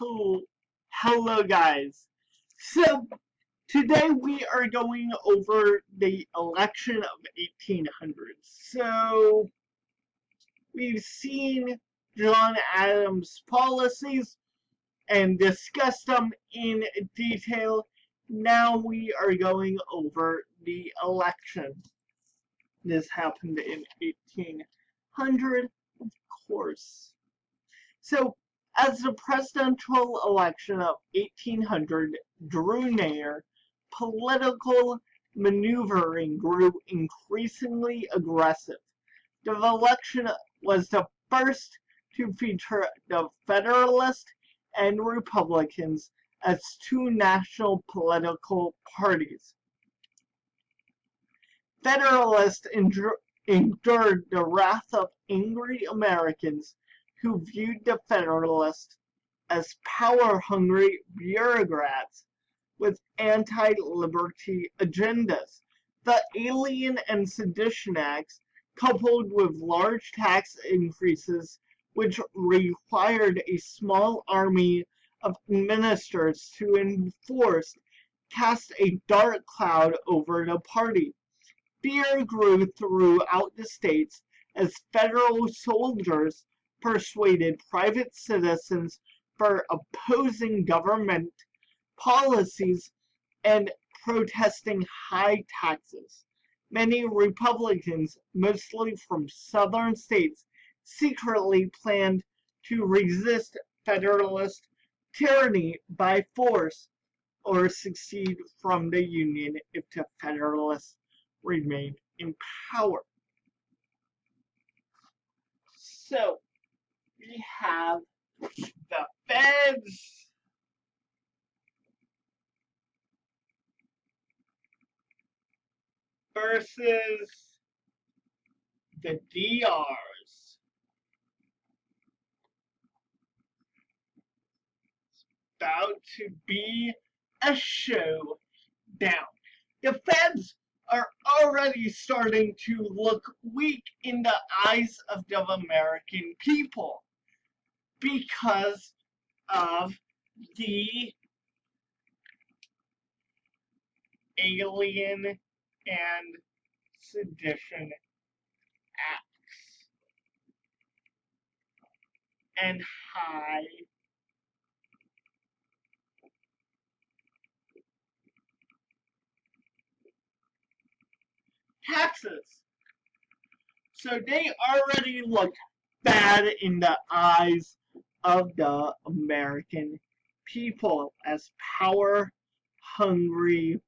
Hello guys. So today we are going over the election of 1800. So we've seen John Adams' policies and discussed them in detail. Now we are going over the election. This happened in 1800, of course. So, as the presidential election of 1800 drew near, political maneuvering grew increasingly aggressive. The election was the first to feature the Federalists and Republicans as two national political parties. Federalists endured the wrath of angry Americans who viewed the Federalists as power-hungry bureaucrats with anti-liberty agendas. The Alien and Sedition Acts, coupled with large tax increases which required a small army of ministers to enforce, cast a dark cloud over the party. Fear grew throughout the states as federal soldiers persuaded private citizens for opposing government policies and protesting high taxes. Many Republicans, mostly from southern states, secretly planned to resist Federalist tyranny by force or secede from the Union if the Federalists remained in power. So, we have the Feds versus the DRs. It's about to be a showdown. The Feds are already starting to look weak in the eyes of the American people because of the Alien and Sedition Acts and high taxes. So they already look bad in the eyes of the American people as power-hungry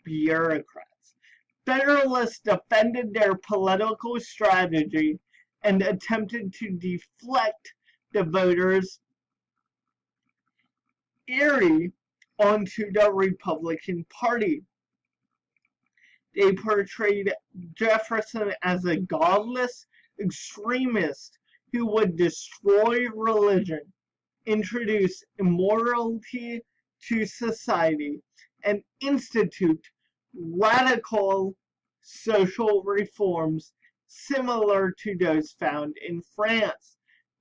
bureaucrats. Federalists defended their political strategy and attempted to deflect the voters' ire onto the Republican Party. They portrayed Jefferson as a godless extremist who would destroy religion, introduce immorality to society, and institute radical social reforms similar to those found in France.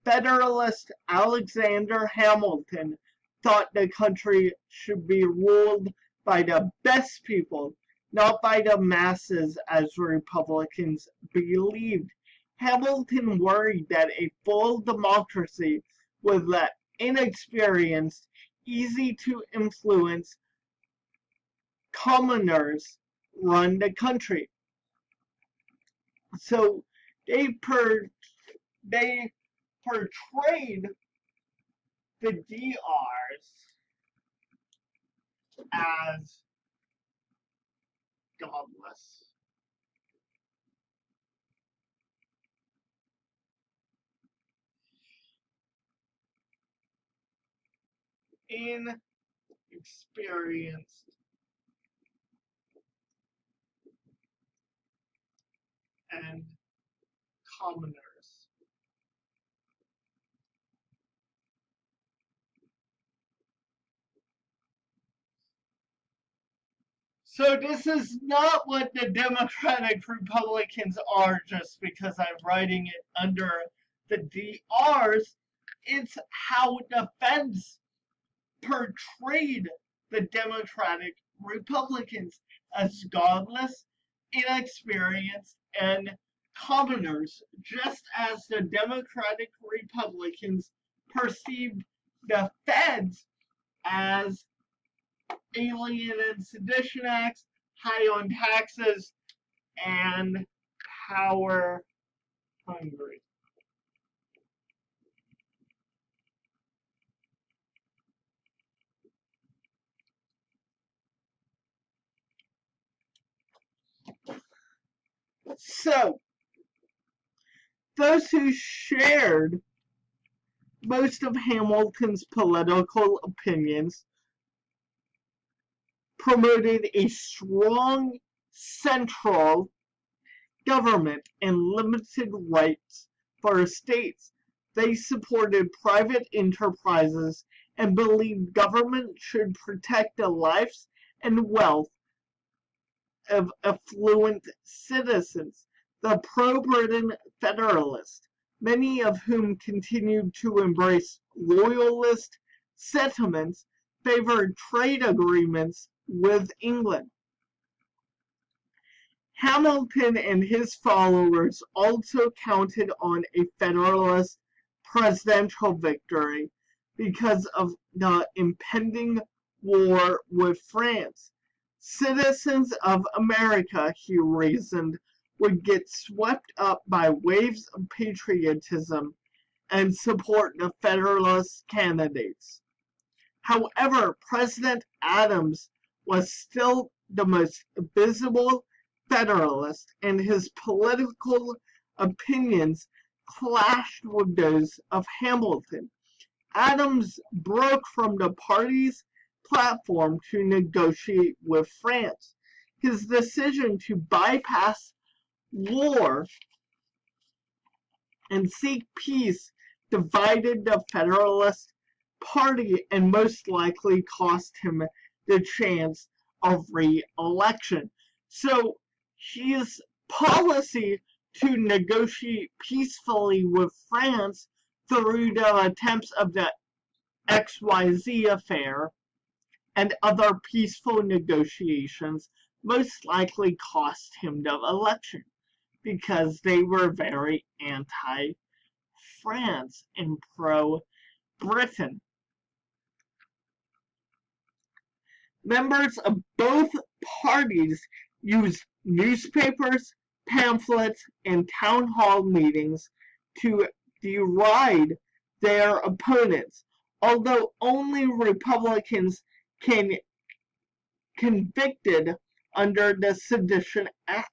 Federalist Alexander Hamilton thought the country should be ruled by the best people, not by the masses as Republicans believed. Hamilton worried that a full democracy would let inexperienced, easy to influence commoners run the country. So they portrayed the DRs as godless. Inexperienced and commoners. So this is not what the Democratic Republicans are just because I'm writing it under the DRs. It's how the Feds portrayed the Democratic Republicans as godless, inexperienced, and commoners, just as the Democratic Republicans perceived the feds as alien and sedition acts, high on taxes, and power hungry. So, those who shared most of Hamilton's political opinions promoted a strong central government and limited rights for states. They supported private enterprises and believed government should protect the lives and wealth of affluent citizens. The pro-Britain Federalists, many of whom continued to embrace loyalist sentiments, favored trade agreements with England. Hamilton and his followers also counted on a Federalist presidential victory because of the impending war with France. Citizens of America, he reasoned, would get swept up by waves of patriotism and support the Federalist candidates. However, President Adams was still the most visible Federalist, and his political opinions clashed with those of Hamilton. Adams broke from the party's platform to negotiate with France. His decision to bypass war and seek peace divided the Federalist Party and most likely cost him the chance of re-election. So his policy to negotiate peacefully with France through the attempts of the XYZ affair and other peaceful negotiations most likely cost him the election because they were very anti-France and pro-Britain. Members of both parties used newspapers, pamphlets, and town hall meetings to deride their opponents. Although only Republicans can convicted under the Sedition Act,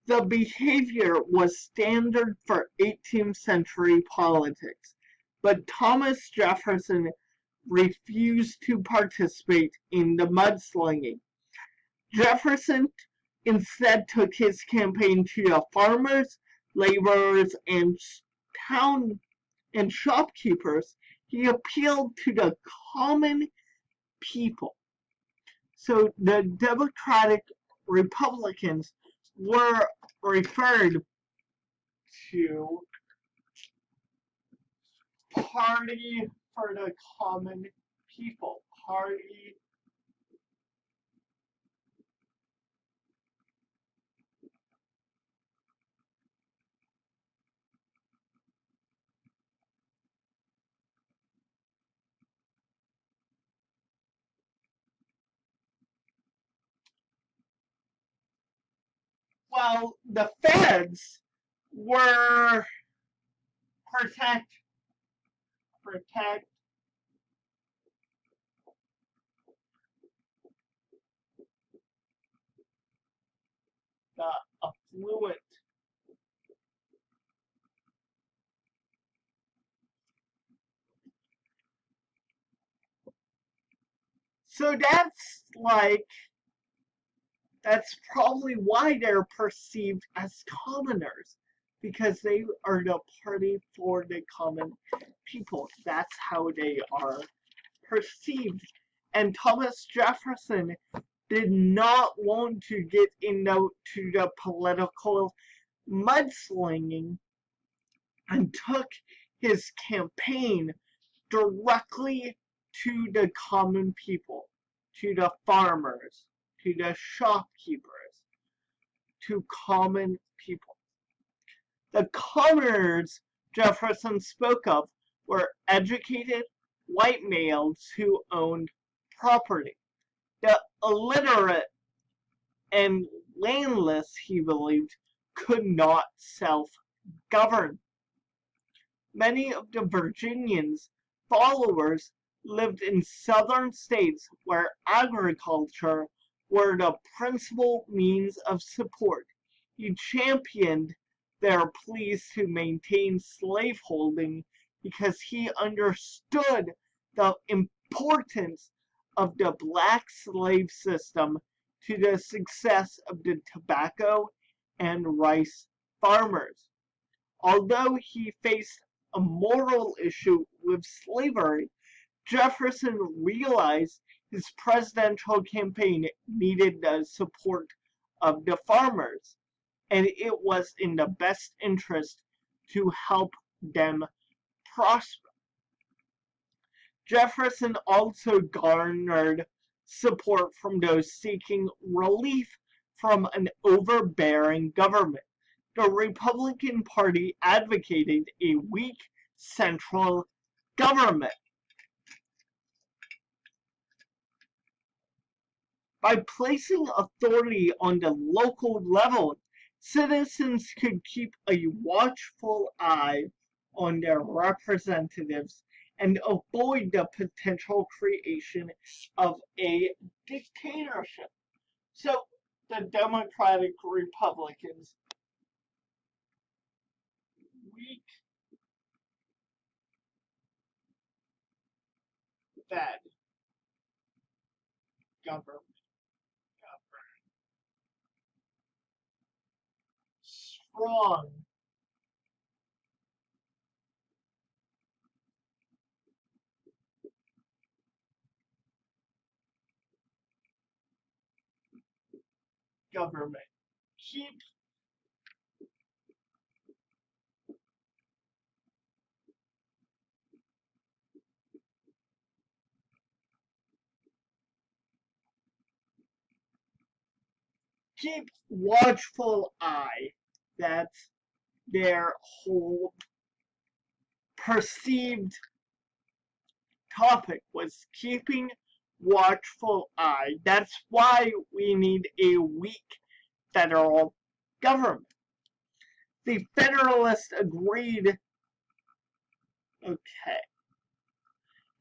the behavior was standard for 18th century politics. But Thomas Jefferson refused to participate in the mudslinging. Jefferson instead took his campaign to the farmers, laborers, and town and shopkeepers. He appealed to the common people. So the Democratic Republicans were referred to Party for the Common People. Party Well, the feds were protect the affluent. So that's probably why they're perceived as commoners, because they are the party for the common people. That's how they are perceived. And Thomas Jefferson did not want to get into the political mudslinging and took his campaign directly to the common people, to the farmers, to the shopkeepers, to common people. The commoners Jefferson spoke of were educated white males who owned property. The illiterate and landless, he believed, could not self-govern. Many of the Virginians' followers lived in southern states where agriculture were the principal means of support. He championed their pleas to maintain slaveholding because he understood the importance of the black slave system to the success of the tobacco and rice farmers. Although he faced a moral issue with slavery, Jefferson realized his presidential campaign needed the support of the farmers, and it was in the best interest to help them prosper. Jefferson also garnered support from those seeking relief from an overbearing government. The Republican Party advocated a weak central government. By placing authority on the local level, citizens could keep a watchful eye on their representatives and avoid the potential creation of a dictatorship. So the Democratic Republicans, weak Fed government, strong government. Keep keep watchful eye. That's their whole perceived topic was keeping watchful eye. That's why we need a weak federal government. The Federalists agreed. Okay.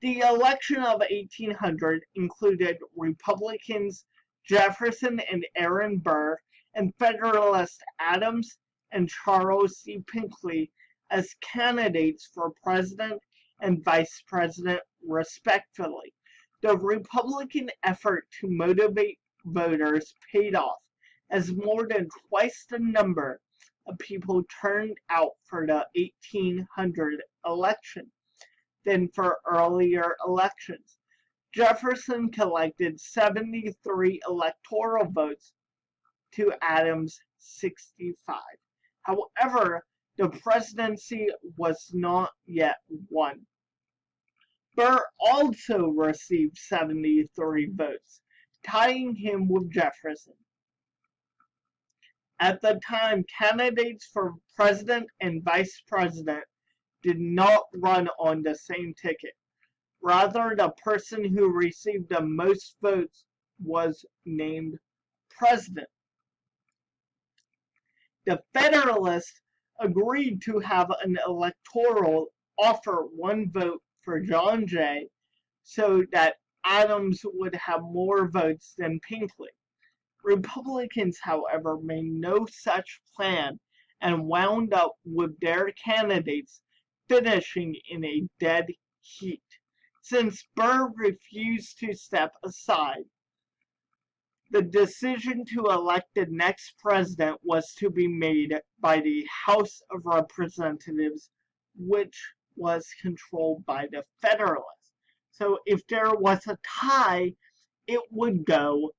The election of 1800 included Republicans Jefferson and Aaron Burr and Federalist Adams and Charles C. Pinckney as candidates for president and vice president respectively. The Republican effort to motivate voters paid off, as more than twice the number of people turned out for the 1800 election than for earlier elections. Jefferson collected 73 electoral votes to Adams' 65. However, the presidency was not yet won. Burr also received 73 votes, tying him with Jefferson. At the time, candidates for president and vice president did not run on the same ticket. Rather, the person who received the most votes was named president. The Federalists agreed to have an electoral offer one vote for John Jay so that Adams would have more votes than Pinckney. Republicans, however, made no such plan and wound up with their candidates finishing in a dead heat. Since Burr refused to step aside, the decision to elect the next president was to be made by the House of Representatives, which was controlled by the Federalists. So if there was a tie, it would go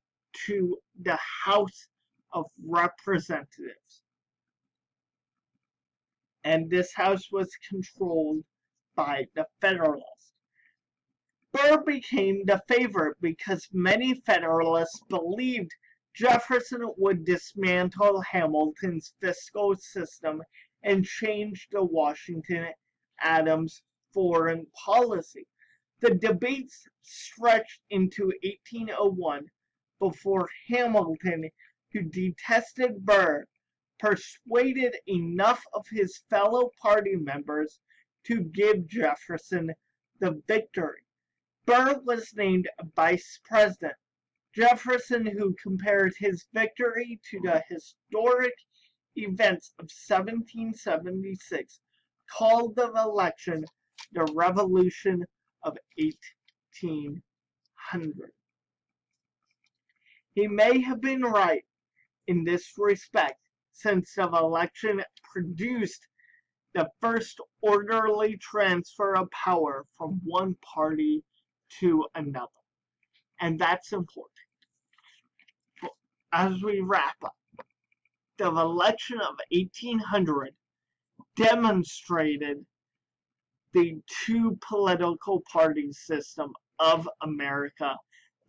to the House of Representatives. And this house was controlled by the Federalists. Burr Burr became the favorite because many Federalists believed Jefferson would dismantle Hamilton's fiscal system and change the Washington-Adams foreign policy. The debates stretched into 1801 before Hamilton, who detested Burr, persuaded enough of his fellow party members to give Jefferson the victory. Burr was named vice president. Jefferson, who compared his victory to the historic events of 1776, called the election the Revolution of 1800. He may have been right in this respect, since the election produced the first orderly transfer of power from one party to another. And that's important. As we wrap up, the election of 1800 demonstrated the two political party system of America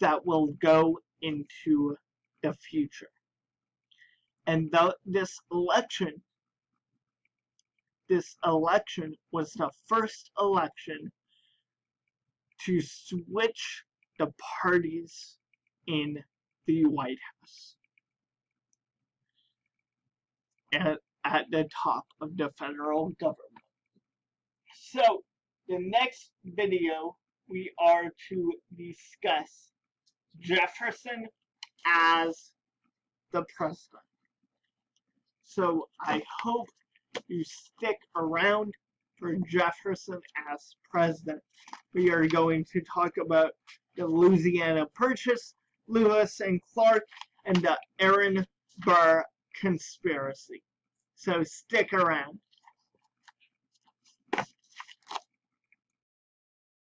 that will go into the future. And this election was the first election to switch the parties in the White House at the top of the federal government. So, the next video we are to discuss Jefferson as the president. So, I hope you stick around for Jefferson as president. We are going to talk about the Louisiana Purchase, Lewis and Clark, and the Aaron Burr conspiracy. So stick around.